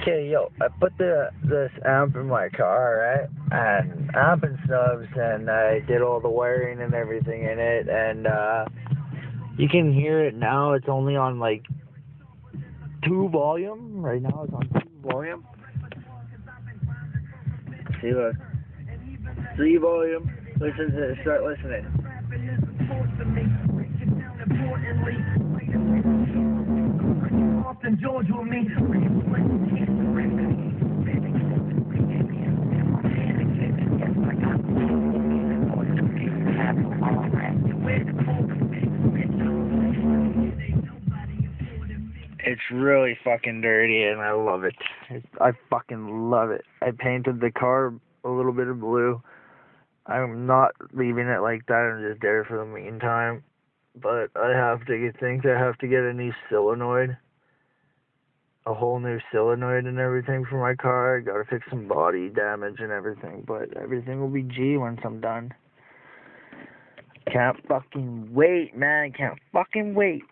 Okay, yo, I put this amp in my car, right? And amp and snubs, and I did all the wiring and everything in it, and you can hear it now. It's only on like 2 volume. Right now it's on 2 volume. See, look. 3 volume. Listen to it. Start listening. George with me. It's really fucking dirty and I love it. I fucking love it. I painted the car a little bit of blue. I'm not leaving it like that. I'm just there for the meantime. But I have to get a new solenoid. A whole new solenoid and everything for my car. I gotta fix some body damage and everything. But everything will be G once I'm done. Can't fucking wait, man. Can't fucking wait.